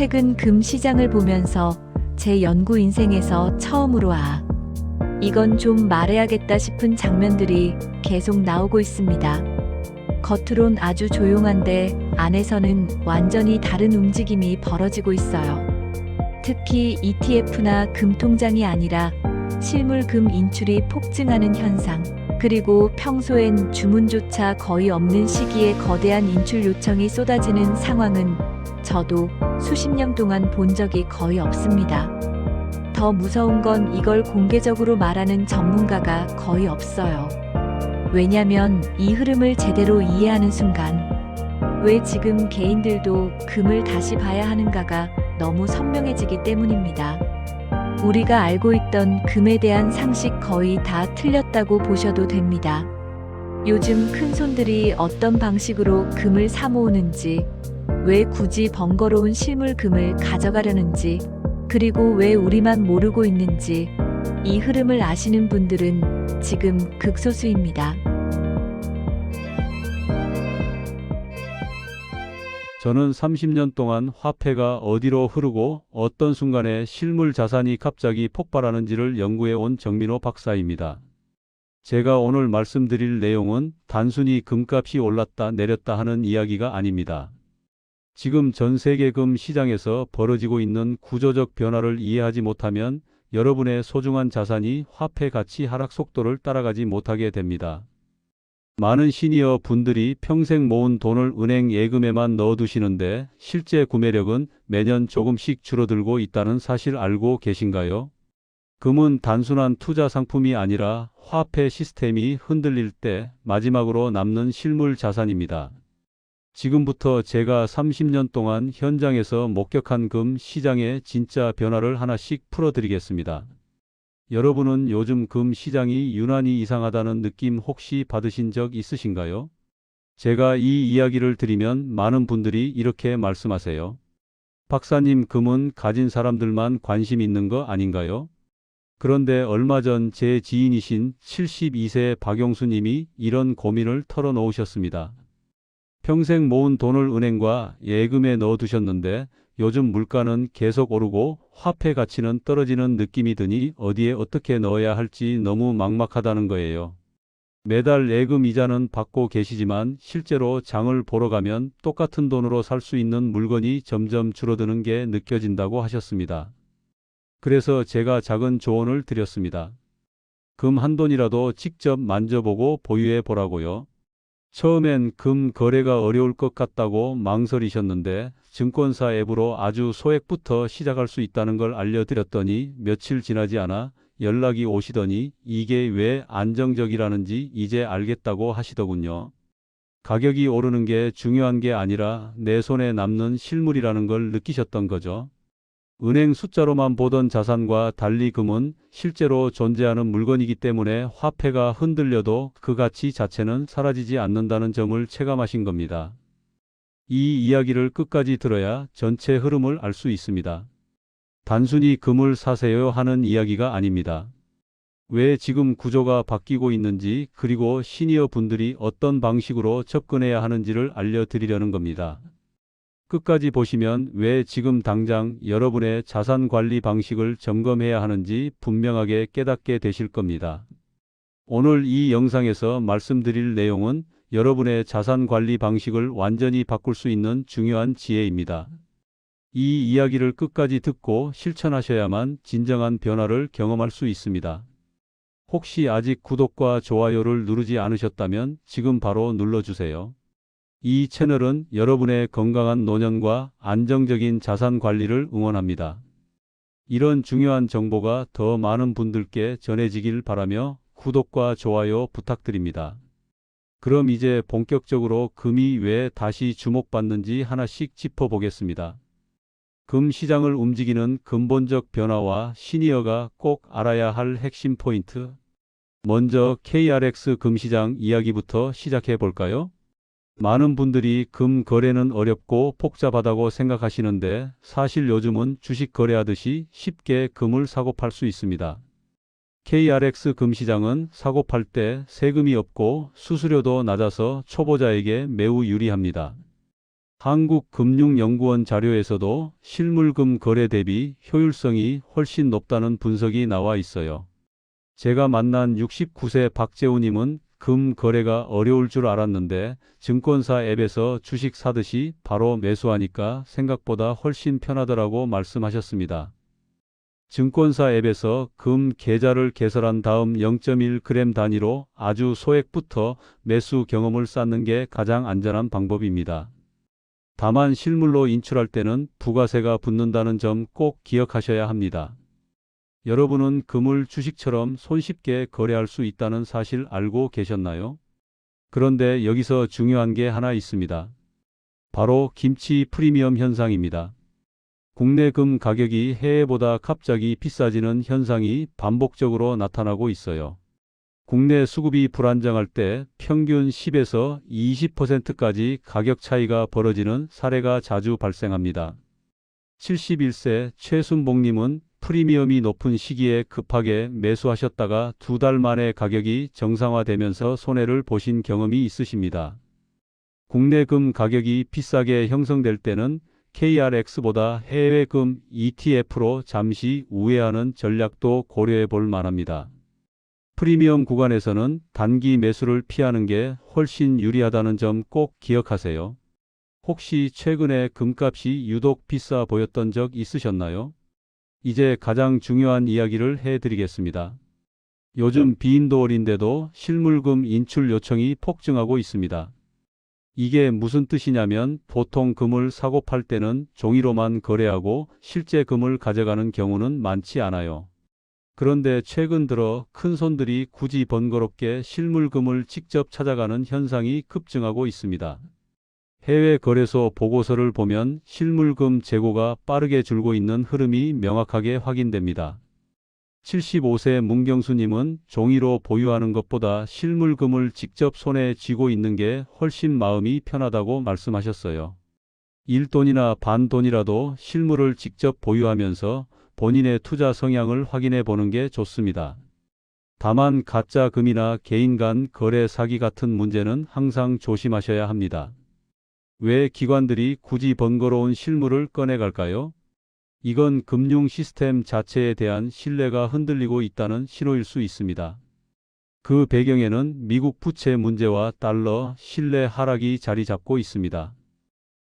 최근 금 시장을 보면서 제 연구 인생에서 처음으로 이건 좀 말해야겠다 싶은 장면들이 계속 나오고 있습니다. 겉으론 아주 조용한데 안에서는 완전히 다른 움직임이 벌어지고 있어요. 특히 ETF나 금통장이 아니라 실물 금 인출이 폭증하는 현상, 그리고 평소엔 주문조차 거의 없는 시기에 거대한 인출 요청이 쏟아지는 상황은 저도 수십 년 동안 본 적이 거의 없습니다. 더 무서운 건 이걸 공개적으로 말하는 전문가가 거의 없어요. 왜냐면 이 흐름을 제대로 이해하는 순간 왜 지금 개인들도 금을 다시 봐야 하는가가 너무 선명해지기 때문입니다. 우리가 알고 있던 금에 대한 상식 거의 다 틀렸다고 보셔도 됩니다. 요즘 큰손들이 어떤 방식으로 금을 사 모으는지, 왜 굳이 번거로운 실물 금을 가져가려는지, 그리고 왜 우리만 모르고 있는지, 이 흐름을 아시는 분들은 지금 극소수입니다. 저는 30년 동안 화폐가 어디로 흐르고 어떤 순간에 실물 자산이 갑자기 폭발하는지를 연구해 온 정민호 박사입니다. 제가 오늘 말씀드릴 내용은 단순히 금값이 올랐다 내렸다 하는 이야기가 아닙니다. 지금 전 세계 금 시장에서 벌어지고 있는 구조적 변화를 이해하지 못하면 여러분의 소중한 자산이 화폐 가치 하락 속도를 따라가지 못하게 됩니다. 많은 시니어 분들이 평생 모은 돈을 은행 예금에만 넣어두시는데 실제 구매력은 매년 조금씩 줄어들고 있다는 사실 알고 계신가요? 금은 단순한 투자 상품이 아니라 화폐 시스템이 흔들릴 때 마지막으로 남는 실물 자산입니다. 지금부터 제가 30년 동안 현장에서 목격한 금 시장의 진짜 변화를 하나씩 풀어드리겠습니다. 여러분은 요즘 금 시장이 유난히 이상하다는 느낌 혹시 받으신 적 있으신가요? 제가 이 이야기를 드리면 많은 분들이 이렇게 말씀하세요. 박사님, 금은 가진 사람들만 관심 있는 거 아닌가요? 그런데 얼마 전 제 지인이신 72세 박용수 님이 이런 고민을 털어놓으셨습니다. 평생 모은 돈을 은행과 예금에 넣어두셨는데 요즘 물가는 계속 오르고 화폐 가치는 떨어지는 느낌이 드니 어디에 어떻게 넣어야 할지 너무 막막하다는 거예요. 매달 예금 이자는 받고 계시지만 실제로 장을 보러 가면 똑같은 돈으로 살 수 있는 물건이 점점 줄어드는 게 느껴진다고 하셨습니다. 그래서 제가 작은 조언을 드렸습니다. 금 한 돈이라도 직접 만져보고 보유해 보라고요. 처음엔 금 거래가 어려울 것 같다고 망설이셨는데 증권사 앱으로 아주 소액부터 시작할 수 있다는 걸 알려드렸더니 며칠 지나지 않아 연락이 오시더니 이게 왜 안정적이라는지 이제 알겠다고 하시더군요. 가격이 오르는 게 중요한 게 아니라 내 손에 남는 실물이라는 걸 느끼셨던 거죠. 은행 숫자로만 보던 자산과 달리 금은 실제로 존재하는 물건이기 때문에 화폐가 흔들려도 그 가치 자체는 사라지지 않는다는 점을 체감하신 겁니다. 이 이야기를 끝까지 들어야 전체 흐름을 알 수 있습니다. 단순히 금을 사세요 하는 이야기가 아닙니다. 왜 지금 구조가 바뀌고 있는지, 그리고 시니어 분들이 어떤 방식으로 접근해야 하는지를 알려드리려는 겁니다. 끝까지 보시면 왜 지금 당장 여러분의 자산 관리 방식을 점검해야 하는지 분명하게 깨닫게 되실 겁니다. 오늘 이 영상에서 말씀드릴 내용은 여러분의 자산 관리 방식을 완전히 바꿀 수 있는 중요한 지혜입니다. 이 이야기를 끝까지 듣고 실천하셔야만 진정한 변화를 경험할 수 있습니다. 혹시 아직 구독과 좋아요를 누르지 않으셨다면 지금 바로 눌러주세요. 이 채널은 여러분의 건강한 노년과 안정적인 자산 관리를 응원합니다. 이런 중요한 정보가 더 많은 분들께 전해지길 바라며 구독과 좋아요 부탁드립니다. 그럼 이제 본격적으로 금이 왜 다시 주목받는지 하나씩 짚어보겠습니다. 금 시장을 움직이는 근본적 변화와 시니어가 꼭 알아야 할 핵심 포인트. 먼저 KRX 금시장 이야기부터 시작해 볼까요? 많은 분들이 금 거래는 어렵고 복잡하다고 생각하시는데 사실 요즘은 주식 거래하듯이 쉽게 금을 사고 팔 수 있습니다. KRX 금시장은 사고 팔 때 세금이 없고 수수료도 낮아서 초보자에게 매우 유리합니다. 한국금융연구원 자료에서도 실물금 거래 대비 효율성이 훨씬 높다는 분석이 나와 있어요. 제가 만난 69세 박재우님은 금 거래가 어려울 줄 알았는데 증권사 앱에서 주식 사듯이 바로 매수하니까 생각보다 훨씬 편하더라고 말씀하셨습니다. 증권사 앱에서 금 계좌를 개설한 다음 0.1g 단위로 아주 소액부터 매수 경험을 쌓는 게 가장 안전한 방법입니다. 다만 실물로 인출할 때는 부가세가 붙는다는 점 꼭 기억하셔야 합니다. 여러분은 금을 주식처럼 손쉽게 거래할 수 있다는 사실 알고 계셨나요? 그런데 여기서 중요한 게 하나 있습니다. 바로 김치 프리미엄 현상입니다. 국내 금 가격이 해외보다 갑자기 비싸지는 현상이 반복적으로 나타나고 있어요. 국내 수급이 불안정할 때 평균 10에서 20%까지 가격 차이가 벌어지는 사례가 자주 발생합니다. 71세 최순봉님은 프리미엄이 높은 시기에 급하게 매수하셨다가 2달 만에 가격이 정상화되면서 손해를 보신 경험이 있으십니다. 국내 금 가격이 비싸게 형성될 때는 KRX보다 해외 금 ETF로 잠시 우회하는 전략도 고려해 볼 만합니다. 프리미엄 구간에서는 단기 매수를 피하는 게 훨씬 유리하다는 점 꼭 기억하세요. 혹시 최근에 금값이 유독 비싸 보였던 적 있으셨나요? 이제 가장 중요한 이야기를 해드리겠습니다. 요즘 비인도월인데도 실물금 인출 요청이 폭증하고 있습니다. 이게 무슨 뜻이냐면 보통 금을 사고 팔 때는 종이로만 거래하고 실제 금을 가져가는 경우는 많지 않아요. 그런데 최근 들어 큰손들이 굳이 번거롭게 실물금을 직접 찾아가는 현상이 급증하고 있습니다. 해외 거래소 보고서를 보면 실물금 재고가 빠르게 줄고 있는 흐름이 명확하게 확인됩니다. 75세 문경수님은 종이로 보유하는 것보다 실물금을 직접 손에 쥐고 있는 게 훨씬 마음이 편하다고 말씀하셨어요. 일돈이나 반돈이라도 실물을 직접 보유하면서 본인의 투자 성향을 확인해 보는 게 좋습니다. 다만 가짜 금이나 개인 간 거래 사기 같은 문제는 항상 조심하셔야 합니다. 왜 기관들이 굳이 번거로운 실물을 꺼내갈까요? 이건 금융 시스템 자체에 대한 신뢰가 흔들리고 있다는 신호일 수 있습니다. 그 배경에는 미국 부채 문제와 달러 신뢰 하락이 자리 잡고 있습니다.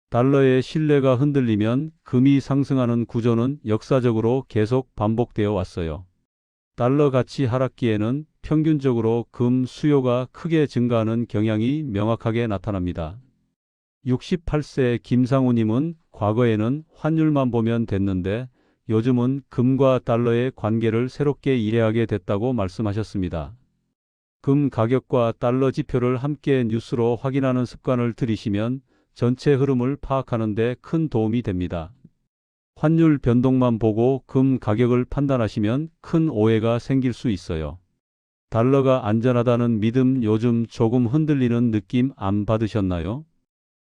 달러의 신뢰가 흔들리면 금이 상승하는 구조는 역사적으로 계속 반복되어 왔어요. 달러 가치 하락기에는 평균적으로 금 수요가 크게 증가하는 경향이 명확하게 나타납니다. 68세 김상우님은 과거에는 환율만 보면 됐는데 요즘은 금과 달러의 관계를 새롭게 이해하게 됐다고 말씀하셨습니다. 금 가격과 달러 지표를 함께 뉴스로 확인하는 습관을 들이시면 전체 흐름을 파악하는 데 큰 도움이 됩니다. 환율 변동만 보고 금 가격을 판단하시면 큰 오해가 생길 수 있어요. 달러가 안전하다는 믿음 요즘 조금 흔들리는 느낌 안 받으셨나요?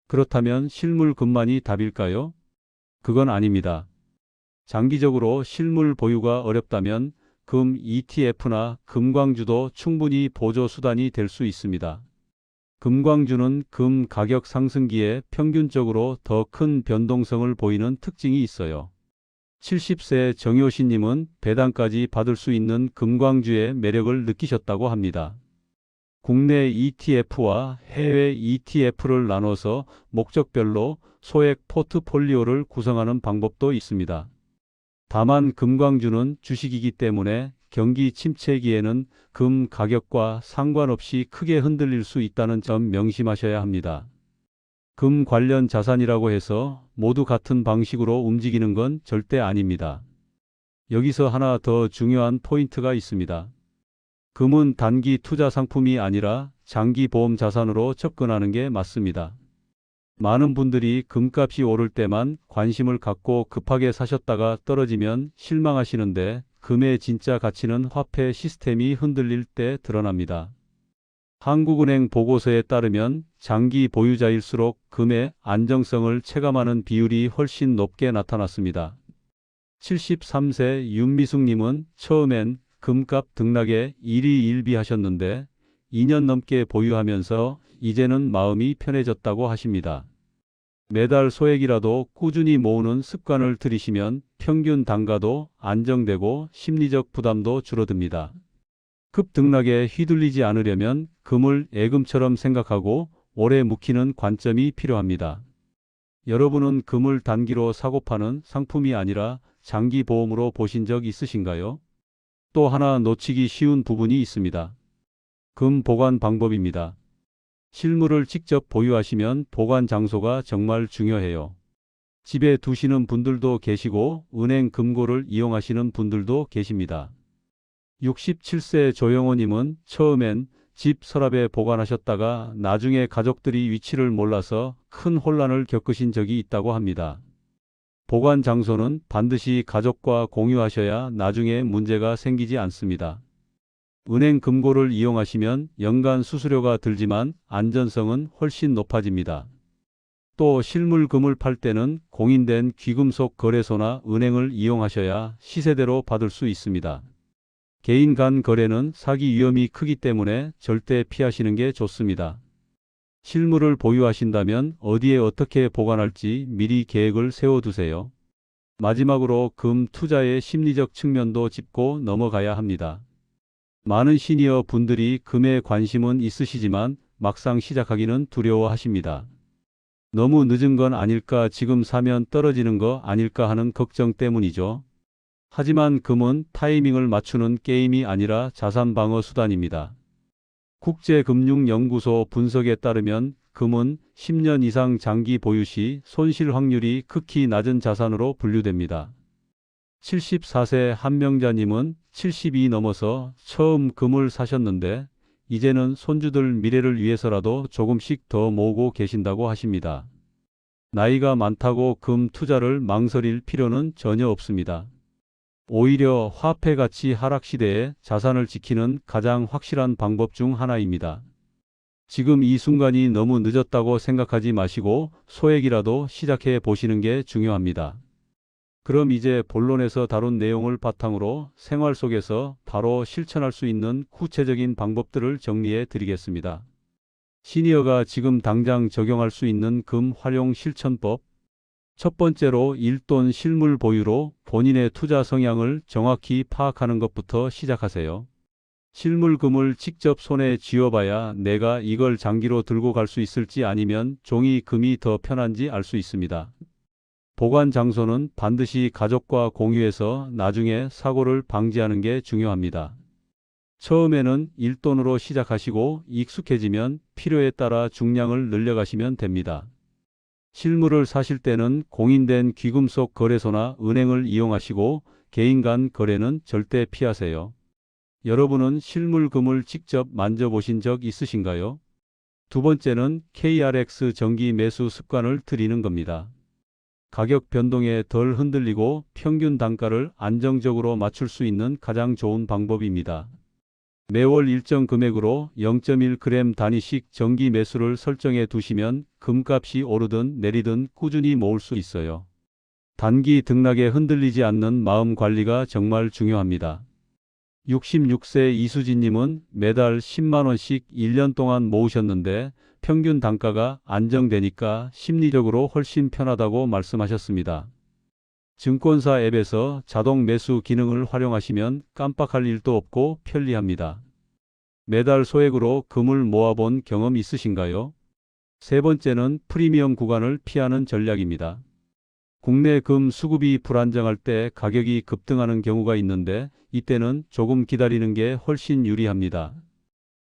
그렇다면 실물 금만이 답일까요? 그건 아닙니다. 장기적으로 실물 보유가 어렵다면 금 ETF나 금광주도 충분히 보조 수단이 될 수 있습니다. 금광주는 금 가격 상승기에 평균적으로 더 큰 변동성을 보이는 특징이 있어요. 70세 정효신님은 배당까지 받을 수 있는 금광주의 매력을 느끼셨다고 합니다. 국내 ETF와 해외 ETF를 나눠서 목적별로 소액 포트폴리오를 구성하는 방법도 있습니다. 다만 금광주는 주식이기 때문에 경기 침체기에는 금 가격과 상관없이 크게 흔들릴 수 있다는 점 명심하셔야 합니다. 금 관련 자산이라고 해서 모두 같은 방식으로 움직이는 건 절대 아닙니다. 여기서 하나 더 중요한 포인트가 있습니다. 금은 단기 투자 상품이 아니라 장기 보험 자산으로 접근하는 게 맞습니다. 많은 분들이 금값이 오를 때만 관심을 갖고 급하게 사셨다가 떨어지면 실망하시는데 금의 진짜 가치는 화폐 시스템이 흔들릴 때 드러납니다. 한국은행 보고서에 따르면 장기 보유자일수록 금의 안정성을 체감하는 비율이 훨씬 높게 나타났습니다. 73세 윤미숙님은 처음엔 금값 등락에 일희일비하셨는데 2년 넘게 보유하면서 이제는 마음이 편해졌다고 하십니다. 매달 소액이라도 꾸준히 모으는 습관을 들이시면 평균 단가도 안정되고 심리적 부담도 줄어듭니다. 급등락에 휘둘리지 않으려면 금을 예금처럼 생각하고 오래 묵히는 관점이 필요합니다. 여러분은 금을 단기로 사고 파는 상품이 아니라 장기 보험으로 보신 적 있으신가요? 또 하나 놓치기 쉬운 부분이 있습니다. 금 보관 방법입니다. 실물을 직접 보유하시면 보관 장소가 정말 중요해요. 집에 두시는 분들도 계시고 은행 금고를 이용하시는 분들도 계십니다. 67세 조영호님은 처음엔 집 서랍에 보관하셨다가 나중에 가족들이 위치를 몰라서 큰 혼란을 겪으신 적이 있다고 합니다. 보관 장소는 반드시 가족과 공유하셔야 나중에 문제가 생기지 않습니다. 은행 금고를 이용하시면 연간 수수료가 들지만 안전성은 훨씬 높아집니다. 또 실물 금을 팔 때는 공인된 귀금속 거래소나 은행을 이용하셔야 시세대로 받을 수 있습니다. 개인 간 거래는 사기 위험이 크기 때문에 절대 피하시는 게 좋습니다. 실물을 보유하신다면 어디에 어떻게 보관할지 미리 계획을 세워두세요. 마지막으로 금 투자의 심리적 측면도 짚고 넘어가야 합니다. 많은 시니어 분들이 금에 관심은 있으시지만 막상 시작하기는 두려워하십니다. 너무 늦은 건 아닐까, 지금 사면 떨어지는 거 아닐까 하는 걱정 때문이죠. 하지만 금은 타이밍을 맞추는 게임이 아니라 자산 방어 수단입니다. 국제금융연구소 분석에 따르면 금은 10년 이상 장기 보유 시 손실 확률이 극히 낮은 자산으로 분류됩니다. 74세 한명자님은 70이 넘어서 처음 금을 사셨는데 이제는 손주들 미래를 위해서라도 조금씩 더 모으고 계신다고 하십니다. 나이가 많다고 금 투자를 망설일 필요는 전혀 없습니다. 오히려 화폐 가치 하락 시대에 자산을 지키는 가장 확실한 방법 중 하나입니다. 지금 이 순간이 너무 늦었다고 생각하지 마시고 소액이라도 시작해 보시는 게 중요합니다. 그럼 이제 본론에서 다룬 내용을 바탕으로 생활 속에서 바로 실천할 수 있는 구체적인 방법들을 정리해 드리겠습니다. 시니어가 지금 당장 적용할 수 있는 금 활용 실천법. 첫 번째로 일돈 실물 보유로 본인의 투자 성향을 정확히 파악하는 것부터 시작하세요. 실물금을 직접 손에 쥐어봐야 내가 이걸 장기로 들고 갈 수 있을지 아니면 종이 금이 더 편한지 알 수 있습니다. 보관 장소는 반드시 가족과 공유해서 나중에 사고를 방지하는 게 중요합니다. 처음에는 일돈으로 시작하시고 익숙해지면 필요에 따라 중량을 늘려가시면 됩니다. 실물을 사실 때는 공인된 귀금속 거래소나 은행을 이용하시고 개인 간 거래는 절대 피하세요. 여러분은 실물금을 직접 만져보신 적 있으신가요? 두 번째는 KRX 정기 매수 습관을 들이는 겁니다. 가격 변동에 덜 흔들리고 평균 단가를 안정적으로 맞출 수 있는 가장 좋은 방법입니다. 매월 일정 금액으로 0.1g 단위씩 정기 매수를 설정해 두시면 금값이 오르든 내리든 꾸준히 모을 수 있어요. 단기 등락에 흔들리지 않는 마음 관리가 정말 중요합니다. 66세 이수진님은 매달 10만원씩 1년 동안 모으셨는데 평균 단가가 안정되니까 심리적으로 훨씬 편하다고 말씀하셨습니다. 증권사 앱에서 자동 매수 기능을 활용하시면 깜빡할 일도 없고 편리합니다. 매달 소액으로 금을 모아본 경험 있으신가요? 세 번째는 프리미엄 구간을 피하는 전략입니다. 국내 금 수급이 불안정할 때 가격이 급등하는 경우가 있는데 이때는 조금 기다리는 게 훨씬 유리합니다.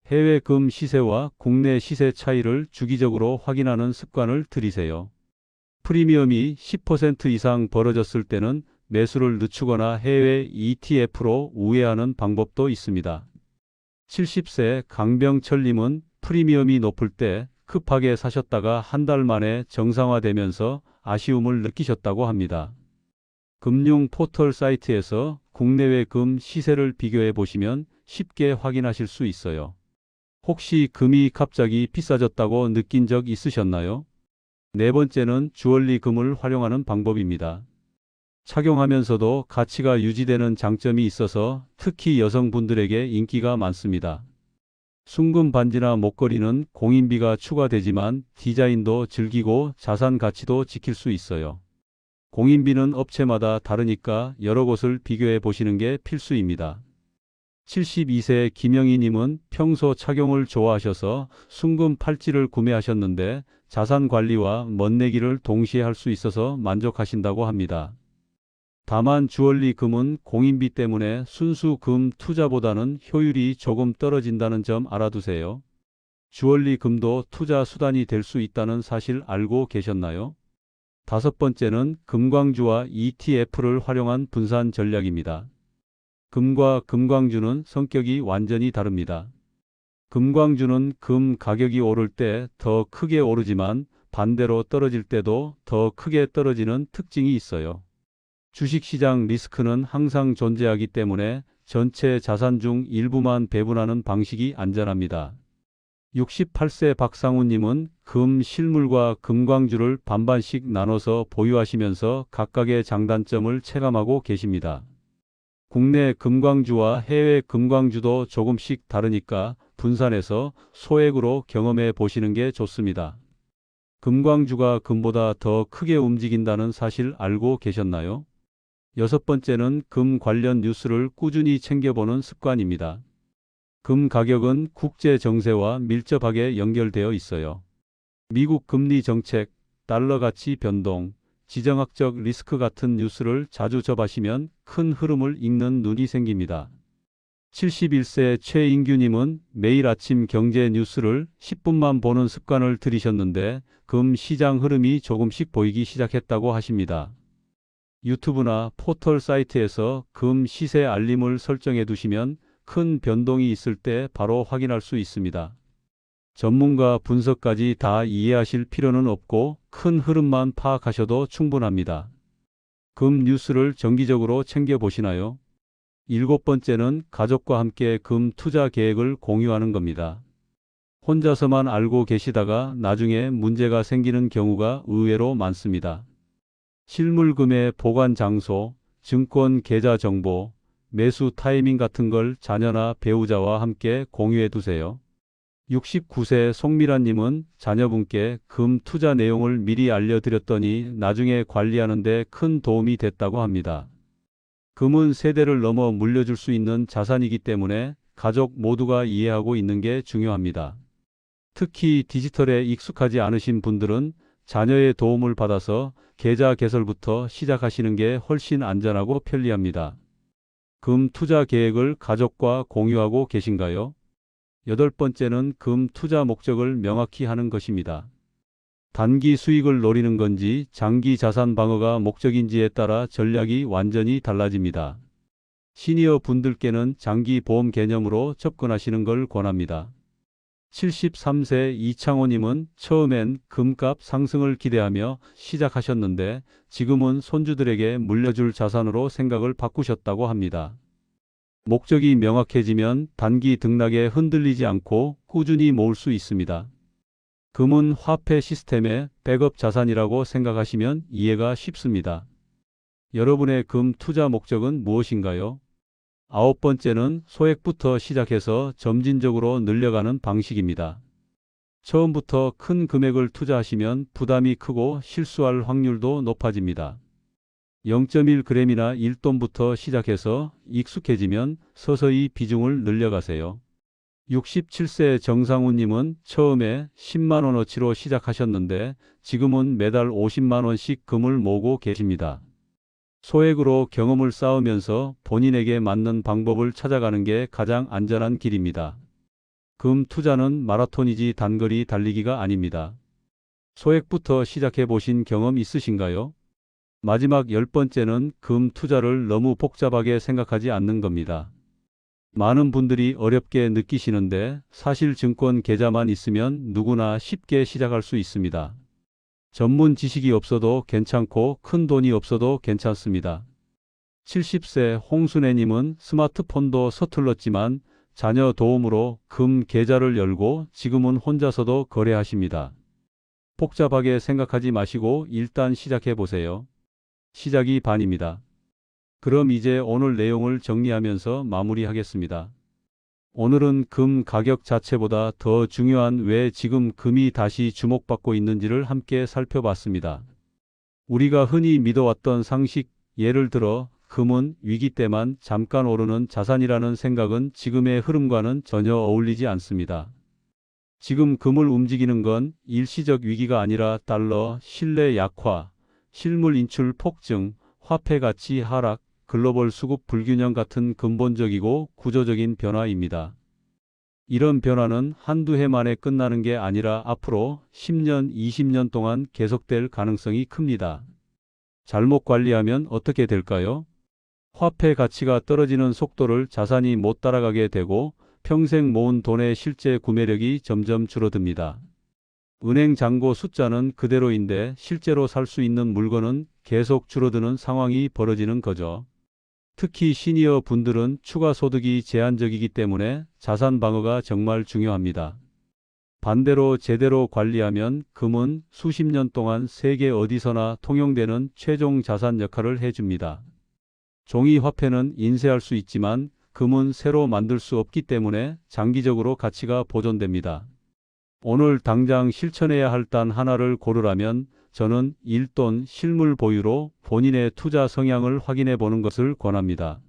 해외 금 시세와 국내 시세 차이를 주기적으로 확인하는 습관을 들이세요. 프리미엄이 10% 이상 벌어졌을 때는 매수를 늦추거나 해외 ETF로 우회하는 방법도 있습니다. 70세 강병철님은 프리미엄이 높을 때 급하게 사셨다가 한 달 만에 정상화되면서 아쉬움을 느끼셨다고 합니다. 금융 포털 사이트에서 국내외 금 시세를 비교해 보시면 쉽게 확인하실 수 있어요. 혹시 금이 갑자기 비싸졌다고 느낀 적 있으셨나요? 네 번째는 주얼리 금을 활용하는 방법입니다. 착용하면서도 가치가 유지되는 장점이 있어서 특히 여성분들에게 인기가 많습니다. 순금 반지나 목걸이는 공인비가 추가되지만 디자인도 즐기고 자산 가치도 지킬 수 있어요. 공인비는 업체마다 다르니까 여러 곳을 비교해 보시는 게 필수입니다. 72세 김영희님은 평소 착용을 좋아하셔서 순금 팔찌를 구매하셨는데 자산 관리와 멋내기를 동시에 할 수 있어서 만족하신다고 합니다. 다만 주얼리 금은 공인비 때문에 순수 금 투자보다는 효율이 조금 떨어진다는 점 알아두세요. 주얼리 금도 투자 수단이 될 수 있다는 사실 알고 계셨나요? 다섯 번째는 금광주와 ETF를 활용한 분산 전략입니다. 금과 금광주는 성격이 완전히 다릅니다. 금광주는 금 가격이 오를 때 더 크게 오르지만 반대로 떨어질 때도 더 크게 떨어지는 특징이 있어요. 주식시장 리스크는 항상 존재하기 때문에 전체 자산 중 일부만 배분하는 방식이 안전합니다. 68세 박상우님은 금 실물과 금광주를 반반씩 나눠서 보유하시면서 각각의 장단점을 체감하고 계십니다. 국내 금광주와 해외 금광주도 조금씩 다르니까 분산해서 소액으로 경험해 보시는 게 좋습니다. 금광주가 금보다 더 크게 움직인다는 사실 알고 계셨나요? 여섯 번째는 금 관련 뉴스를 꾸준히 챙겨보는 습관입니다. 금 가격은 국제 정세와 밀접하게 연결되어 있어요. 미국 금리 정책, 달러 가치 변동, 지정학적 리스크 같은 뉴스를 자주 접하시면 큰 흐름을 읽는 눈이 생깁니다. 71세 최인규님은 매일 아침 경제 뉴스를 10분만 보는 습관을 들이셨는데 금 시장 흐름이 조금씩 보이기 시작했다고 하십니다. 유튜브나 포털 사이트에서 금 시세 알림을 설정해 두시면 큰 변동이 있을 때 바로 확인할 수 있습니다. 전문가 분석까지 다 이해하실 필요는 없고 큰 흐름만 파악하셔도 충분합니다. 금 뉴스를 정기적으로 챙겨보시나요? 일곱 번째는 가족과 함께 금 투자 계획을 공유하는 겁니다. 혼자서만 알고 계시다가 나중에 문제가 생기는 경우가 의외로 많습니다. 실물금의 보관 장소, 증권 계좌 정보, 매수 타이밍 같은 걸 자녀나 배우자와 함께 공유해 두세요. 69세 송미라님은 자녀분께 금 투자 내용을 미리 알려드렸더니 나중에 관리하는 데 큰 도움이 됐다고 합니다. 금은 세대를 넘어 물려줄 수 있는 자산이기 때문에 가족 모두가 이해하고 있는 게 중요합니다. 특히 디지털에 익숙하지 않으신 분들은 자녀의 도움을 받아서 계좌 개설부터 시작하시는 게 훨씬 안전하고 편리합니다. 금 투자 계획을 가족과 공유하고 계신가요? 여덟 번째는 금 투자 목적을 명확히 하는 것입니다. 단기 수익을 노리는 건지 장기 자산 방어가 목적인지에 따라 전략이 완전히 달라집니다. 시니어 분들께는 장기 보험 개념으로 접근하시는 걸 권합니다. 73세 이창호님은 처음엔 금값 상승을 기대하며 시작하셨는데 지금은 손주들에게 물려줄 자산으로 생각을 바꾸셨다고 합니다. 목적이 명확해지면 단기 등락에 흔들리지 않고 꾸준히 모을 수 있습니다. 금은 화폐 시스템의 백업 자산이라고 생각하시면 이해가 쉽습니다. 여러분의 금 투자 목적은 무엇인가요? 아홉 번째는 소액부터 시작해서 점진적으로 늘려가는 방식입니다. 처음부터 큰 금액을 투자하시면 부담이 크고 실수할 확률도 높아집니다. 0.1g이나 1돈부터 시작해서 익숙해지면 서서히 비중을 늘려가세요. 67세 정상우님은 처음에 10만원어치로 시작하셨는데 지금은 매달 50만원씩 금을 모으고 계십니다. 소액으로 경험을 쌓으면서 본인에게 맞는 방법을 찾아가는 게 가장 안전한 길입니다. 금 투자는 마라톤이지 단거리 달리기가 아닙니다. 소액부터 시작해 보신 경험 있으신가요? 마지막 열 번째는 금 투자를 너무 복잡하게 생각하지 않는 겁니다. 많은 분들이 어렵게 느끼시는데 사실 증권 계좌만 있으면 누구나 쉽게 시작할 수 있습니다. 전문 지식이 없어도 괜찮고 큰 돈이 없어도 괜찮습니다. 70세 홍순애님은 스마트폰도 서툴렀지만 자녀 도움으로 금 계좌를 열고 지금은 혼자서도 거래하십니다. 복잡하게 생각하지 마시고 일단 시작해 보세요. 시작이 반입니다. 그럼 이제 오늘 내용을 정리하면서 마무리하겠습니다. 오늘은 금 가격 자체보다 더 중요한 왜 지금 금이 다시 주목받고 있는지를 함께 살펴봤습니다. 우리가 흔히 믿어왔던 상식, 예를 들어 금은 위기 때만 잠깐 오르는 자산이라는 생각은 지금의 흐름과는 전혀 어울리지 않습니다. 지금 금을 움직이는 건 일시적 위기가 아니라 달러, 신뢰 약화, 실물 인출 폭증, 화폐 가치 하락, 글로벌 수급 불균형 같은 근본적이고 구조적인 변화입니다. 이런 변화는 한두 해 만에 끝나는 게 아니라 앞으로 10년, 20년 동안 계속될 가능성이 큽니다. 잘못 관리하면 어떻게 될까요? 화폐 가치가 떨어지는 속도를 자산이 못 따라가게 되고 평생 모은 돈의 실제 구매력이 점점 줄어듭니다. 은행 잔고 숫자는 그대로인데 실제로 살 수 있는 물건은 계속 줄어드는 상황이 벌어지는 거죠. 특히 시니어 분들은 추가 소득이 제한적이기 때문에 자산 방어가 정말 중요합니다. 반대로 제대로 관리하면 금은 수십 년 동안 세계 어디서나 통용되는 최종 자산 역할을 해줍니다. 종이 화폐는 인쇄할 수 있지만 금은 새로 만들 수 없기 때문에 장기적으로 가치가 보존됩니다. 오늘 당장 실천해야 할 단 하나를 고르라면 저는 일돈 실물 보유로 본인의 투자 성향을 확인해 보는 것을 권합니다.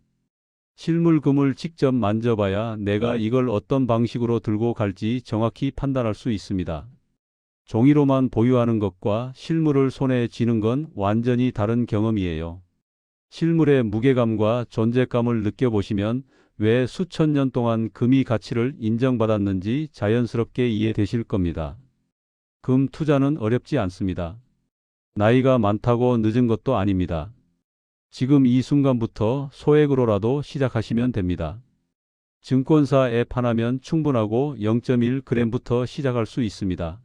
실물금을 직접 만져봐야 내가 이걸 어떤 방식으로 들고 갈지 정확히 판단할 수 있습니다. 종이로만 보유하는 것과 실물을 손에 쥐는 건 완전히 다른 경험이에요. 실물의 무게감과 존재감을 느껴보시면 왜 수천 년 동안 금이 가치를 인정받았는지 자연스럽게 이해되실 겁니다. 금 투자는 어렵지 않습니다. 나이가 많다고 늦은 것도 아닙니다. 지금 이 순간부터 소액으로라도 시작하시면 됩니다. 증권사 앱 하나면 충분하고 0.1g부터 시작할 수 있습니다.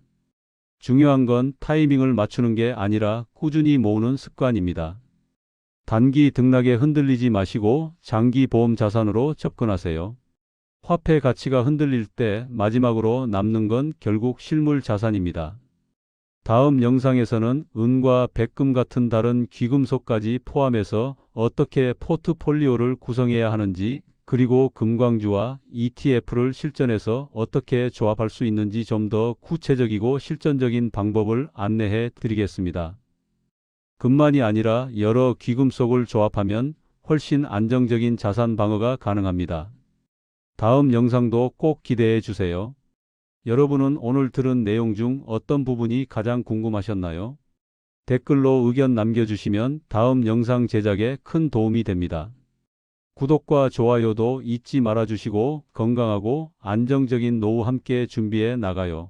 중요한 건 타이밍을 맞추는 게 아니라 꾸준히 모으는 습관입니다. 단기 등락에 흔들리지 마시고 장기 보험 자산으로 접근하세요. 화폐 가치가 흔들릴 때 마지막으로 남는 건 결국 실물 자산입니다. 다음 영상에서는 은과 백금 같은 다른 귀금속까지 포함해서 어떻게 포트폴리오를 구성해야 하는지, 그리고 금광주와 ETF를 실전에서 어떻게 조합할 수 있는지 좀 더 구체적이고 실전적인 방법을 안내해 드리겠습니다. 금만이 아니라 여러 귀금속을 조합하면 훨씬 안정적인 자산 방어가 가능합니다. 다음 영상도 꼭 기대해 주세요. 여러분은 오늘 들은 내용 중 어떤 부분이 가장 궁금하셨나요? 댓글로 의견 남겨주시면 다음 영상 제작에 큰 도움이 됩니다. 구독과 좋아요도 잊지 말아주시고 건강하고 안정적인 노후 함께 준비해 나가요.